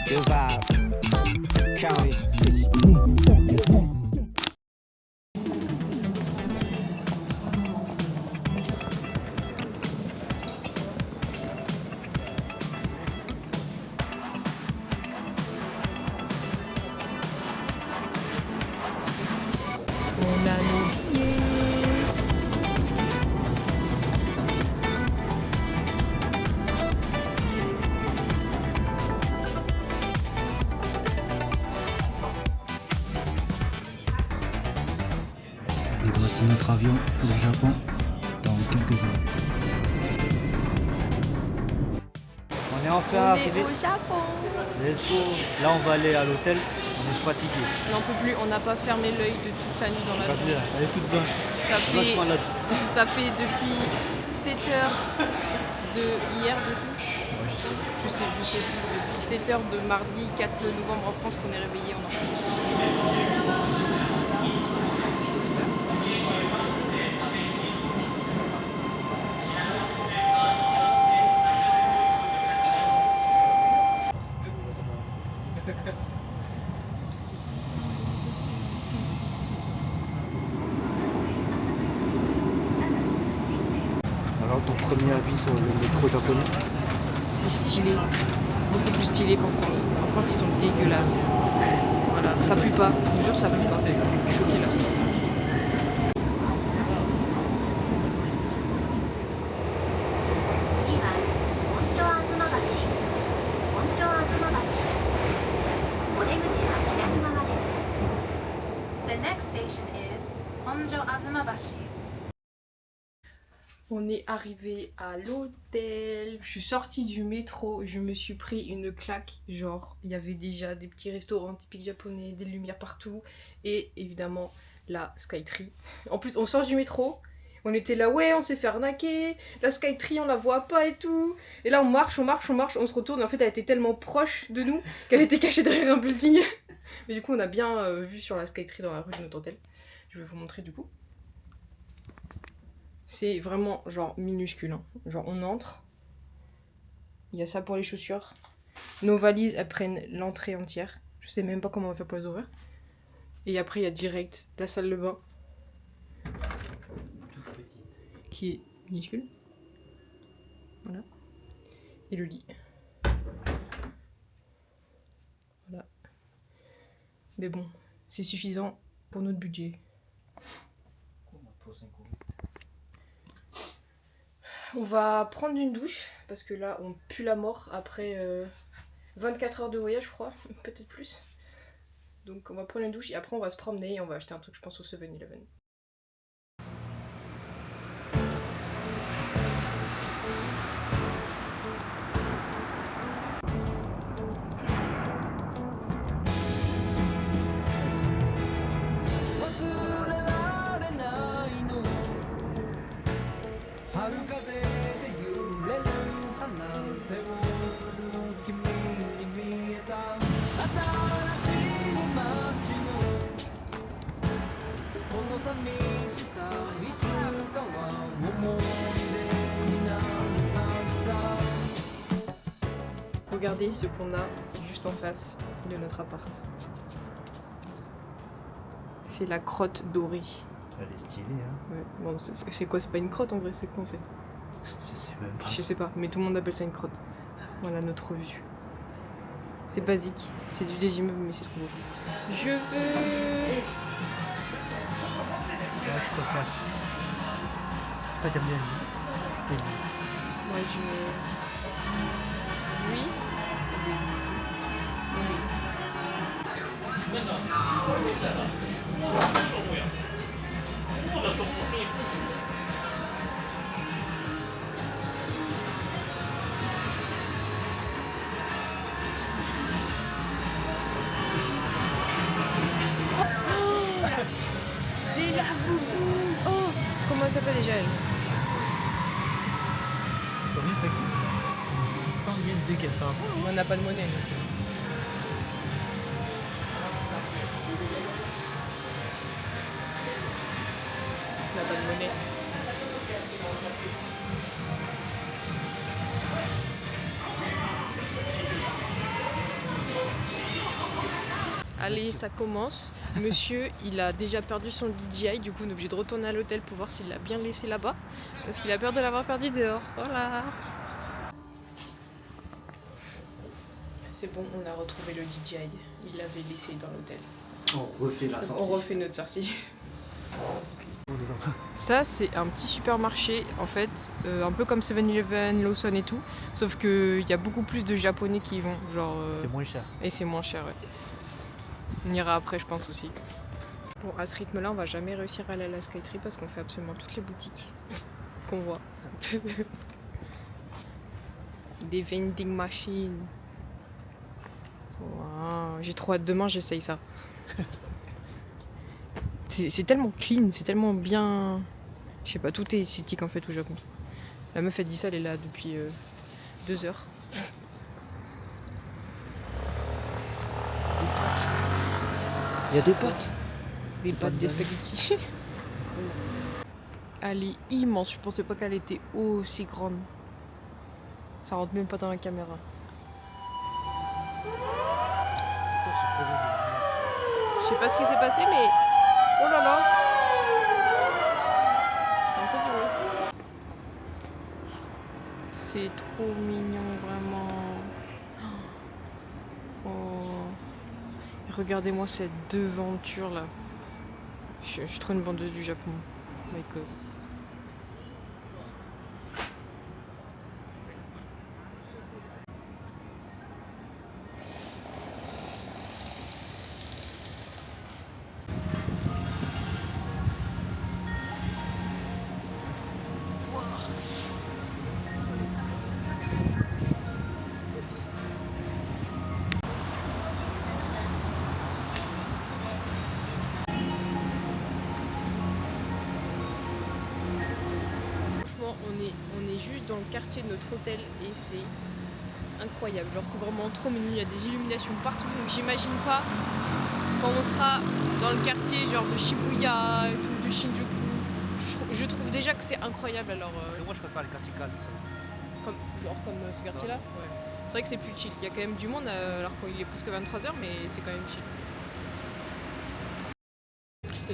Good vibe. County. On a nos billets. Et voici notre avion pour le Japon dans quelques heures. On est enfin On est arrivé. au Japon. Let's go. Là on va aller à l'hôtel. On est fatigué. On n'en peut plus, on n'a pas fermé l'œil de toute la nuit dans Pas l'avion. bien. Elle est toute blanche. Ça Malade. ça fait depuis 7 heures de hier depuis. Ouais, Je sais plus. Depuis 7 heures de mardi 4 novembre en France qu'on est réveillé, on en peut plus. Alors ton premier avis sur le métro japonais? C'est stylé, beaucoup plus stylé qu'en France. En France, ils sont dégueulasses. Voilà, ça pue pas, je vous jure, ça pue pas. Je suis choquée là. The next station is Honjo Azumabashi. On est arrivé à l'hôtel. Je suis sortie du métro, je me suis pris une claque. Genre, il y avait déjà des petits restaurants typiques japonais, des lumières partout. Et évidemment, la Skytree. En plus, on sort du métro. On était là, ouais, on s'est fait arnaquer. La Skytree, on la voit pas et tout. Et là, on marche, on se retourne. Et en fait, elle était tellement proche de nous qu'elle était cachée derrière un building. Mais du coup, on a bien vu sur la Skytree dans la rue de notre hôtel. Je vais vous montrer du coup. C'est vraiment genre minuscule. Hein. Genre on entre. Il y a ça pour les chaussures. Nos valises, elles prennent l'entrée entière. Je sais même pas comment on va faire pour les ouvrir. Et après il y a direct la salle de bain. Qui est minuscule. Voilà. Et le lit. Voilà. Mais bon, c'est suffisant pour notre budget. On va prendre une douche parce que là on pue la mort après 24 heures de voyage, je crois, peut-être plus. Donc on va prendre une douche et après on va se promener et on va acheter un truc, je pense, au 7-Eleven. Regardez ce qu'on a juste en face de notre appart. C'est la crotte dorée. Elle est stylée, hein. Ouais. Bon, c'est quoi? C'est pas une crotte en vrai, c'est quoi en fait? Je sais même pas. Je sais pas, mais tout le monde appelle ça une crotte. Voilà notre vue. C'est basique, c'est du des immeubles, mais c'est trop beau. Je veux... Ouais, je préfère. Toi, t'aimes bien lui. Moi je... Oui. Oh, comment elle s'appelle déjà elle? Combien ça coûte? 100 yens de quel ça? On n'a pas de monnaie. Donc. On n'a pas de monnaie. Allez, ça commence. Monsieur, il a déjà perdu son DJI, du coup on est obligé de retourner à l'hôtel pour voir s'il l'a bien laissé là-bas. Parce qu'il a peur de l'avoir perdu dehors. Voilà. C'est bon, on a retrouvé le DJI. Il l'avait laissé dans l'hôtel. On refait la sortie. On refait notre sortie. Ça, c'est un petit supermarché, en fait, un peu comme 7-Eleven, Lawson et tout. Sauf qu'il y a beaucoup plus de Japonais qui y vont. Genre, C'est moins cher. Et c'est moins cher, ouais. On ira après, je pense aussi. Bon, à ce rythme-là, on va jamais réussir à aller à la Skytree parce qu'on fait absolument toutes les boutiques qu'on voit. Des vending machines. Wow. J'ai trop hâte, demain, j'essaye ça. C'est tellement clean, c'est tellement bien... Je sais pas, tout est esthétique en fait au Japon. La meuf, elle dit ça, elle est là depuis 2 heures. Il y a 2 potes. Des pâtes, des spaghettis. Elle est immense, je pensais pas qu'elle était aussi grande. Ça rentre même pas dans la caméra. Je sais pas ce qui s'est passé, mais... Oh là là! C'est un peu du bruit. C'est trop mignon, vraiment. Oh. Regardez-moi cette devanture là. Je suis trop une bandeuse du Japon. My God. On est juste dans le quartier de notre hôtel et c'est incroyable. Genre c'est vraiment trop mignon, il y a des illuminations partout. Donc j'imagine pas quand on sera dans le quartier genre de Shibuya et tout, de Shinjuku. Je trouve déjà que c'est incroyable alors. Moi je préfère les quartiers calmes. Comme ce quartier là. Ouais. C'est vrai que c'est plus chill. Il y a quand même du monde alors qu'il est presque 23h mais c'est quand même chill.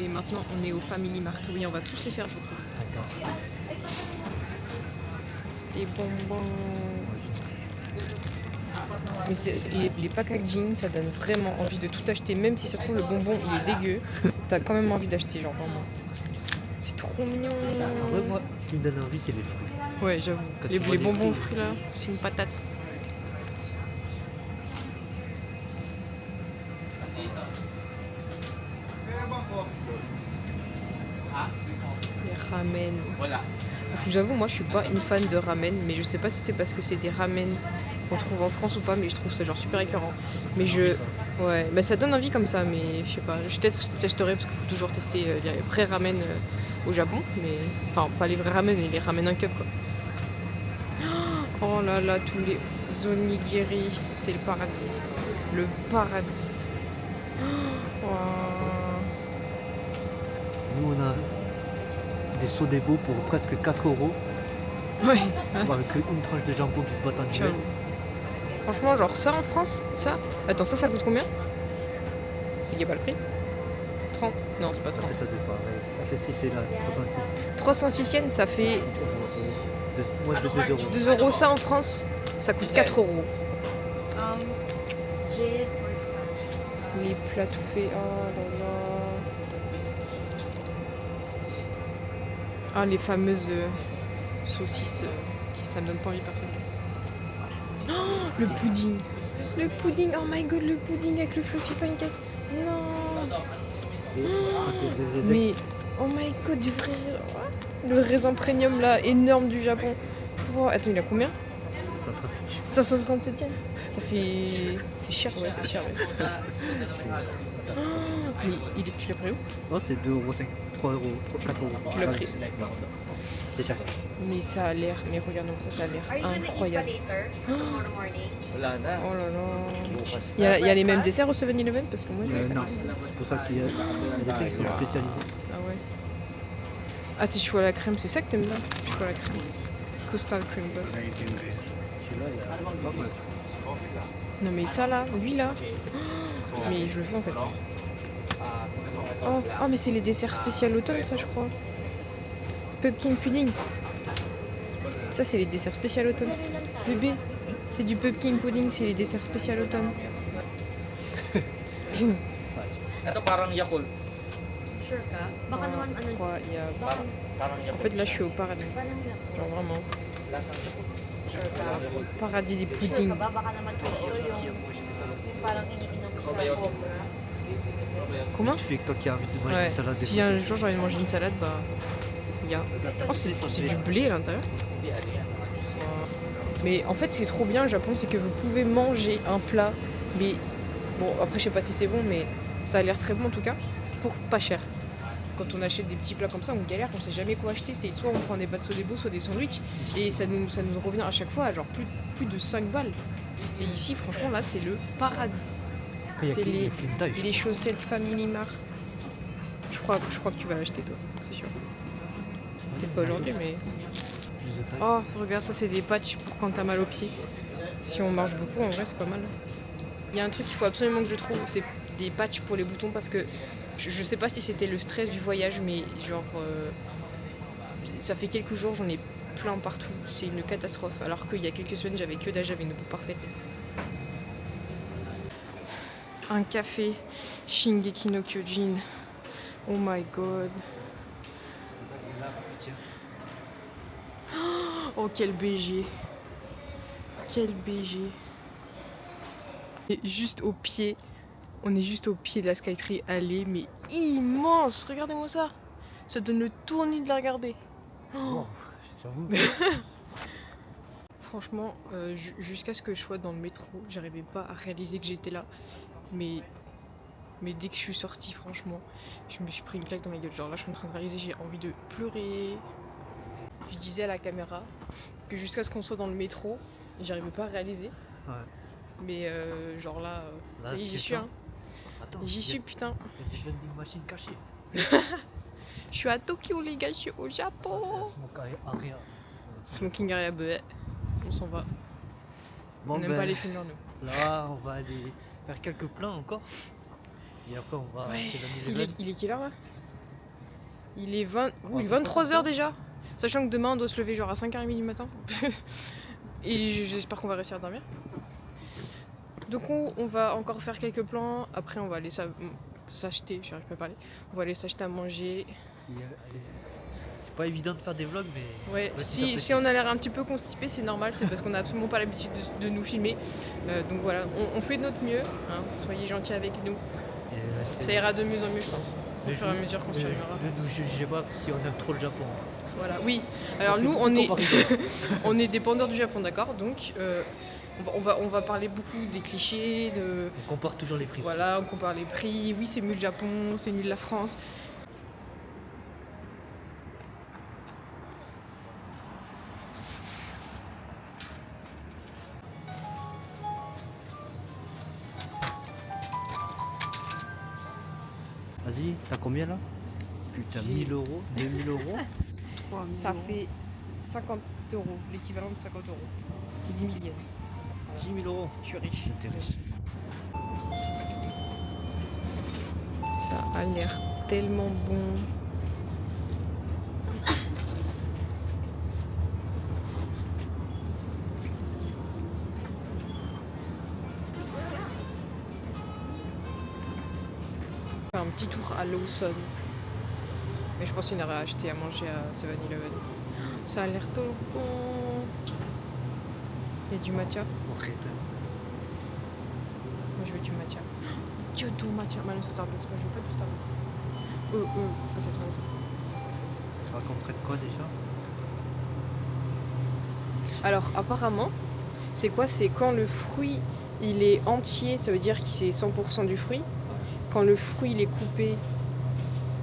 Et maintenant on est au Family Mart. Oui, on va tous les faire je trouve. D'accord. Des bonbons. Mais les packaging, ça donne vraiment envie de tout acheter, même si ça se trouve le bonbon il est dégueu. T'as quand même envie d'acheter, genre vraiment. C'est trop mignon. En vrai, moi, ce qui me donne envie, c'est les fruits. Ouais, j'avoue. Quand Les tu vois les bonbons aux fruits. fruits là, c'est une patate. Les ramen. Voilà. J'avoue, moi je suis pas une fan de ramen, mais je sais pas si c'est parce que c'est des ramen qu'on trouve en France ou pas, mais je trouve ça genre super écœurant. Mais ouais, bah ça donne envie comme ça, mais je sais pas, je testerai parce qu'il faut toujours tester les vrais ramen au Japon, mais enfin pas les vrais ramen, mais les ramen en cup quoi. Oh là là, tous les onigiri, c'est le paradis. Le paradis. Oh, wow. Nous, on a des sodebo pour presque 4 €. Ouais. Avec une tranche de jambon qui se bat en duel. Franchement, genre ça en France, ça. Attends, ça coûte combien? Il n'y a pas le prix? 30? Non, c'est pas 30. Après, ça dépend. Après, si c'est là, c'est 306 yens, ça fait Moi, je mets 2 €. 2 euros. Ça en France, ça coûte 4 €. Les plats tout faits, oh là là. Ah, les fameuses saucisses, ça me donne pas envie personne. Oh, le pudding. Le pudding, oh my god, le pudding avec le fluffy pancake. Non. Mais, oh my god, du vrai... Le raisin premium là, énorme du Japon. Oh, attends, il a combien? 537 yens. Ça fait... C'est cher, ouais, c'est cher. Ouais. Oh, mais tu l'as pris où? Oh, c'est 2 €, 3 €, 4 €. Tu l'as pris. C'est cher. Mais ça a l'air, mais regarde-moi ça a l'air incroyable. Oh là là. Il y a les mêmes desserts au 7-Eleven parce que moi je Non, c'est pour ça qu'il y a des trucs qui sont spécialisés. Ah ouais. Ah, tes choux à la crème, c'est ça que t'aimes bien? Choux à la crème. Coastal cream buff. Celui-là, il est pas mal. Non mais ça là, lui là. Mais je le fais en fait. Oh mais c'est les desserts spécial automne ça je crois. Pumpkin pudding. Ça c'est les desserts spécial automne. Bébé, c'est du pumpkin pudding, c'est les desserts spécial automne. Ito parang Yakult. Sure ka? Baka naman ano, Je crois, il y a... Parang En Yakult. fait là je suis au paradis. parang yan. Genre vraiment. Lasang Yakult. Sure ka? Paradis des Sure puddings. ka ba? Baka naman issue yung parang iniinom sa cobra. Comment? Tu fais que toi qui as envie de manger Ouais. une salade. Si un jour j'ai envie de manger une salade, bah... Il y a... Oh c'est du blé à l'intérieur. Mais en fait, ce qui est trop bien au Japon, c'est que vous pouvez manger un plat, mais bon, après, je sais pas si c'est bon, mais ça a l'air très bon en tout cas, pour pas cher. Quand on achète des petits plats comme ça, on galère, on sait jamais quoi acheter. C'est soit on prend des pâtes sodebo, soit des sandwichs, et ça nous revient à chaque fois à genre plus de 5 balles. Et ici, franchement, là, c'est le paradis. C'est les chaussettes Family Mart. Je crois que tu vas l'acheter toi, c'est sûr. Peut-être pas aujourd'hui, mais. Oh, regarde, ça c'est des patchs pour quand t'as mal aux pieds. Si on marche beaucoup, en vrai, c'est pas mal. Il y a un truc qu'il faut absolument que je trouve, c'est des patchs pour les boutons parce que je sais pas si c'était le stress du voyage, mais genre. Ça fait quelques jours, j'en ai plein partout. C'est une catastrophe. Alors qu'il y a quelques semaines, j'avais que d'âge, j'avais une peau parfaite. Un café Shingeki no Kyojin. Oh my god. Oh quel BG. Quel BG. Et juste au pied. On est juste au pied de la Skytree allée, mais immense. Regardez-moi ça. Ça donne le tournis de la regarder. Oh. J'avoue. Franchement, jusqu'à ce que je sois dans le métro, j'arrivais pas à réaliser que j'étais là. Mais dès que je suis sortie, franchement, je me suis pris une claque dans ma gueule. Genre là, je suis en train de réaliser, j'ai envie de pleurer. Je disais à la caméra que jusqu'à ce qu'on soit dans le métro, j'arrivais pas à réaliser. Ouais. Mais genre là, Là, ça y est, j'y c'est suis. ça. Hein. Attends, J'y suis, putain. Il y a des vending machines cachées. Je suis à Tokyo, les gars, je suis au Japon. Area. Smoking area, bah, on s'en va. Bon, On n'aime ben, pas les films nous. Là, on va aller faire quelques plans encore. Et après, on va Ouais. s'évanouir. Il est quelle heure là? Il est 20... Ouais, il est 23h déjà. Sachant que demain on doit se lever genre à 5h30 du matin. Et j'espère qu'on va réussir à dormir. Donc on va encore faire quelques plans. Après on va aller s'acheter, j'arrive pas à parler. On va aller s'acheter à manger. C'est pas évident de faire des vlogs, mais. Ouais, petit à petit. si on a l'air un petit peu constipé, c'est normal, c'est parce qu'on n'a absolument pas l'habitude de nous filmer. Donc voilà, on fait de notre mieux. Hein. Soyez gentils avec nous. Ça ira de mieux en mieux, je pense. Au fur et à mesure qu'on s'y arrivera. Ne nous jugez pas si on aime trop le Japon. Voilà, oui. Alors nous, on est dépendeurs du Japon, d'accord. Donc on va parler beaucoup des clichés, de On compare toujours les prix. voilà, on compare les prix. Oui, c'est mieux le Japon, c'est mieux la France. Vas-y, t'as combien là? Putain, 1000 euros, 2000 euros, 3000 Ça euros. fait 50 €, l'équivalent de 50 €. 10 000 yens. 10 000 euros. Je suis riche. T'es riche. Ça a l'air tellement bon. Faire un petit tour à Lawson. Mais je pense qu'il y en aurait à acheter à manger à 7-Eleven. Ça a l'air trop bon. Il y a du matcha. Au raisin. Moi je veux du matcha. Dieu du matcha. Bah non, c'est Starbucks. Moi je veux pas du Starbucks. Ça c'est trop bon. Tu vas qu'on prenne quoi déjà? Alors apparemment, c'est quoi? C'est quand le fruit il est entier, ça veut dire que c'est 100% du fruit. Quand le fruit il est coupé,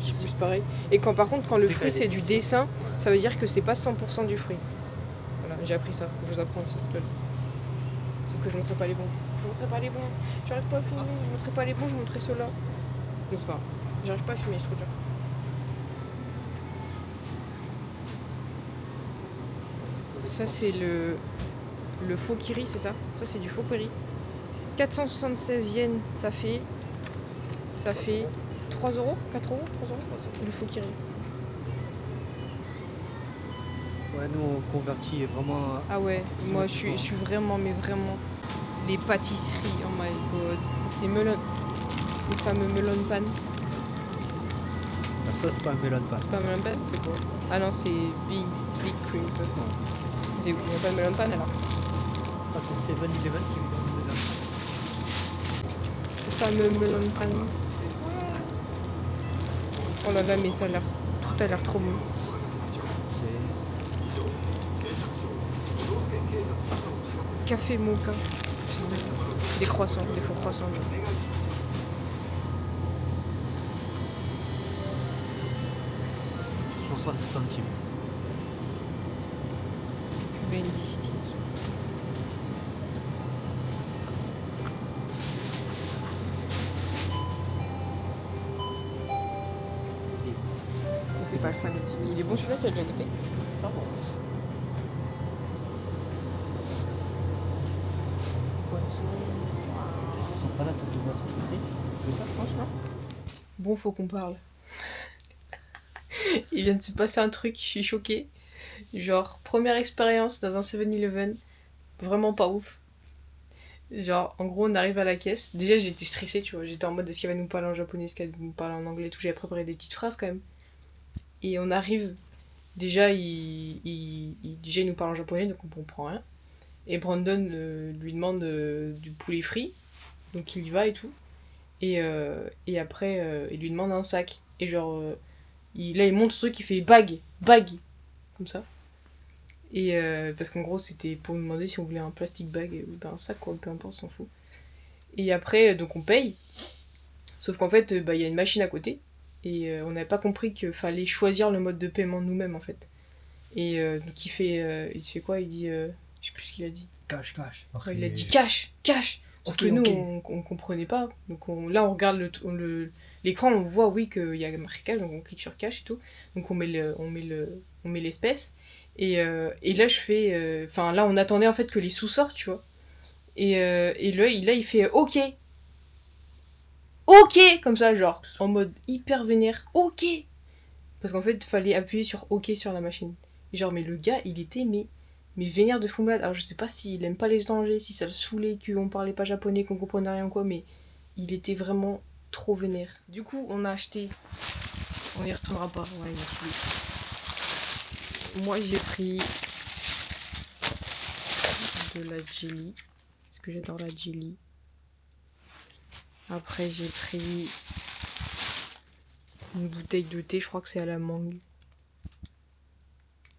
c'est plus pareil. Et quand par contre quand le fruit c'est du dessin, ça veut dire que c'est pas 100% du fruit. Voilà, j'ai appris ça, je vous apprends aussi. Lol. Sauf que je montrerai pas les bons. Je montrerai pas les bons. J'arrive pas à filmer, je montrerai pas les bons, je montrerai ceux-là. Non c'est pas grave. J'arrive pas à filmer, c'est trop dur. Ça c'est le faux kiri, c'est ça? Ça c'est du faux kiri. 476 yens, ça fait 3 euros, 4 euros, 3 euros. Le Fokiri. Ouais, nous on convertit vraiment. Ah ouais, moi je approximativement. suis vraiment, mais vraiment. Les pâtisseries, oh my god. Ça c'est melon. Le fameux melon pan. Ah, ça c'est pas un melon pan. C'est pas melon pan, c'est quoi? Ah non, c'est big cream puff. Il n'y a pas de melon pan alors. Ah, c'est 7-Eleven qui me donne le melon Le fameux melon pan. Oh là là, mais ça a l'air. Tout a l'air trop bon. pan. Café mocha. Des croissants, des faux croissants. Genre. C'est 60 centimes. Bendy. C'est pas le fameux. Il est bon celui-là, tu as déjà goûté? Ah bon. Poisson. Ils sont pas là toutes les boissons ici. Que ça, franchement. Bon, faut qu'on parle. Il vient de se passer un truc, je suis choquée. Genre, première expérience dans un 7-Eleven, vraiment pas ouf. Genre, en gros, on arrive à la caisse. Déjà, j'étais stressée, tu vois. J'étais en mode, est-ce qu'il va nous parler en japonais, est-ce qu'il va nous parler en anglais, tout. J'avais préparé des petites phrases quand même. Et on arrive. Déjà, déjà, il nous parle en japonais, donc on comprend rien. Et Brandon lui demande du poulet frit. Donc il y va et tout. Et après, il lui demande un sac. Et genre, là, il montre ce truc, il fait bag. Comme ça. Et parce qu'en gros, c'était pour nous demander si on voulait un plastic bag ou ben un sac, quoi, peu importe, on s'en fout. Et après, donc on paye. Sauf qu'en fait, il y a une machine à côté. Et on n'avait pas compris qu'il fallait choisir le mode de paiement nous-mêmes, en fait. Et donc il fait quoi? Il dit, je sais plus ce qu'il a dit. Cash. Ouais, il a dit cash. Sauf que nous, on comprenait pas. Donc là, on regarde l'écran, on voit, oui, qu'il y a marqué cash, donc on clique sur cash et tout. Donc on met l'espèce. Et là, je fais... Enfin, là, on attendait en fait que les sous sortent, tu vois. Et là, il fait OK, comme ça, genre, en mode hyper vénère. OK. Parce qu'en fait, il fallait appuyer sur OK sur la machine. Et genre, mais le gars, il était, mais vénère de fou malade. Alors, je sais pas s'il aime pas les étrangers, si ça le saoulait qu'on parlait pas japonais, qu'on comprenait rien quoi, mais il était vraiment trop vénère. Du coup, on a acheté... On y retournera pas, ouais, il a saoulé. Moi, j'ai pris de la jelly, parce que j'adore la jelly. Après, j'ai pris une bouteille de thé, je crois que c'est à la mangue.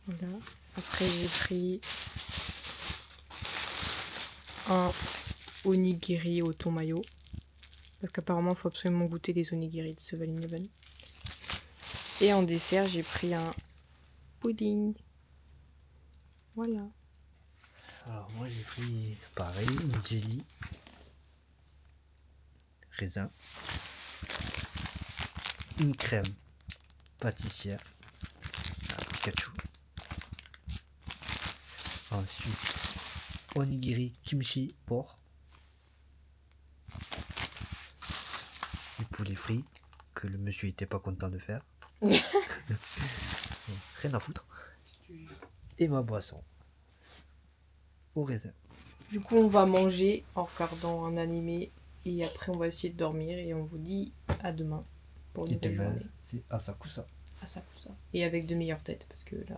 Voilà. Après, j'ai pris un onigiri au thon mayo. Parce qu'apparemment, il faut absolument goûter les onigiri de 7-Eleven. Et en dessert, j'ai pris un pudding. Voilà. Alors moi j'ai pris pareil, une jelly, raisin, une crème pâtissière à Pikachu. Ensuite, onigiri kimchi porc. Du poulet frit que le monsieur était pas content de faire. Bon, rien à foutre. Et ma boisson au raisin. Du coup, on va manger en regardant un animé. Et après, on va essayer de dormir. Et on vous dit à demain pour une Et nouvelle demain, journée. c'est Asakusa. À ça, pour ça. Et avec de meilleures têtes. Parce que là...